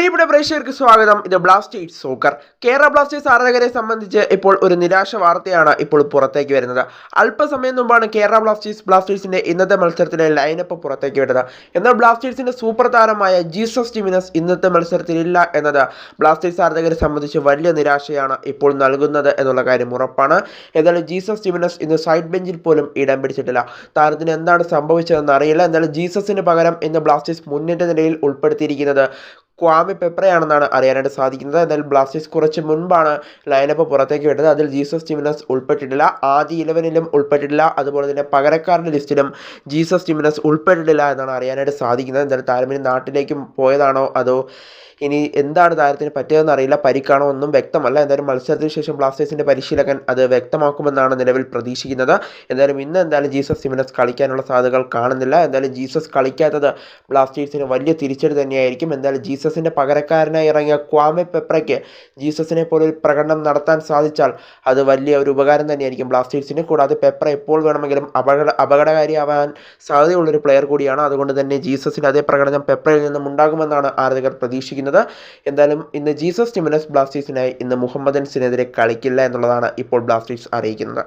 പ്രിയപ്പെട്ട പ്രേക്ഷകർക്ക് സ്വാഗതം. ഇത് ബ്ലാസ്റ്റേഴ്സ് സോക്കർ. കേരള ബ്ലാസ്റ്റേഴ്സ് ആരാധകരെ സംബന്ധിച്ച് ഇപ്പോൾ ഒരു നിരാശ വാർത്തയാണ് ഇപ്പോൾ പുറത്തേക്ക് വരുന്നത്. അല്പസമയം മുമ്പാണ് കേരള ബ്ലാസ്റ്റേഴ്സിന്റെ ഇന്നത്തെ മത്സരത്തിലെ ലൈനപ്പ് പുറത്തേക്ക് വരുന്നത്. എന്നാൽ ബ്ലാസ്റ്റേഴ്സിന്റെ സൂപ്പർ താരമായ ജീസസ് ജിമിനസ് ഇന്നത്തെ മത്സരത്തിലില്ല എന്നത് ബ്ലാസ്റ്റേഴ്സ് ആരാധകരെ സംബന്ധിച്ച് വലിയ നിരാശയാണ് ഇപ്പോൾ നൽകുന്നത് എന്നുള്ള കാര്യം ഉറപ്പാണ്. എന്നാലും ജീസസ് ജിമിനസ് ഇന്ന് സൈഡ് ബെഞ്ചിൽ പോലും ഇടം പിടിച്ചിട്ടില്ല. താരത്തിന് എന്താണ് സംഭവിച്ചതെന്ന് അറിയില്ല. എന്നാലും ജീസസിന് പകരം ഇന്ന് ബ്ലാസ്റ്റേഴ്സ് മുന്നേറ്റ നിലയിൽ ഉൾപ്പെടുത്തിയിരിക്കുന്നത് ക്വാമി പെപ്രയാണെന്നാണ് അറിയാനായിട്ട് സാധിക്കുന്നത്. എന്നാൽ ബ്ലാസ്റ്റേഴ്സ് കുറച്ച് മുൻപാണ് ലൈനപ്പ് പുറത്തേക്ക് വിട്ടത്. അതിൽ ജീസസ് ജിമിനസ് ഉൾപ്പെട്ടിട്ടില്ല, ആദ്യ 11-ലും ഉൾപ്പെട്ടിട്ടില്ല, അതുപോലെ തന്നെ പകരക്കാരുടെ ലിസ്റ്റിലും ജീസസ് ജിമിനസ് ഉൾപ്പെട്ടിട്ടില്ല എന്നാണ് അറിയാനായിട്ട് സാധിക്കുന്നത്. എന്തായാലും താരമിനി നാട്ടിലേക്കും പോയതാണോ അതോ ഇനി എന്താണ് താരത്തിന് പറ്റിയതെന്ന് അറിയില്ല, പരിക്കാണോ ഒന്നും വ്യക്തമല്ല. എന്തായാലും മത്സരത്തിന് ശേഷം ബ്ലാസ്റ്റേഴ്സിൻ്റെ പരിശീലകൻ അത് വ്യക്തമാക്കുമെന്നാണ് നിലവിൽ പ്രതീക്ഷിക്കുന്നത്. എന്തായാലും ജീസസ് ജിമിനസ് കളിക്കാനുള്ള സാധ്യതകൾ കാണുന്നില്ല. എന്തായാലും ജീസസ് കളിക്കാത്തത് ബ്ലാസ്റ്റേഴ്സിന് വലിയ തിരിച്ചടി തന്നെയായിരിക്കും. എന്തായാലും ജീസസിൻ്റെ പകരക്കാരനായി ഇറങ്ങിയ ക്വാമി പെപ്രയ്ക്ക് ജീസസിനെ പോലെ ഒരു പ്രകടനം നടത്താൻ സാധിച്ചാൽ അത് വലിയ ഒരു ഉപകാരം തന്നെയായിരിക്കും ബ്ലാസ്റ്റേഴ്സിന്. കൂടാതെ പെപ്ര എപ്പോൾ വേണമെങ്കിലും അപകടകാരിയാവാൻ സാധ്യതയുള്ളൊരു പ്ലെയർ കൂടിയാണ്. അതുകൊണ്ട് തന്നെ ജീസസിന് അതേ പ്രകടനം പെപ്രയിൽ നിന്നും ഉണ്ടാകുമെന്നാണ് ആരാധകർ പ്രതീക്ഷിക്കുന്നത്. എന്തായാലും ഇന്ന് ജീസസ് ജിമിനസ് ബ്ലാസ്റ്റേഴ്സിനായി ഇന്ന് മുഹമ്മദൻസിനെതിരെ കളിക്കില്ല എന്നുള്ളതാണ് ഇപ്പോൾ ബ്ലാസ്റ്റേഴ്സ് അറിയിക്കുന്നത്.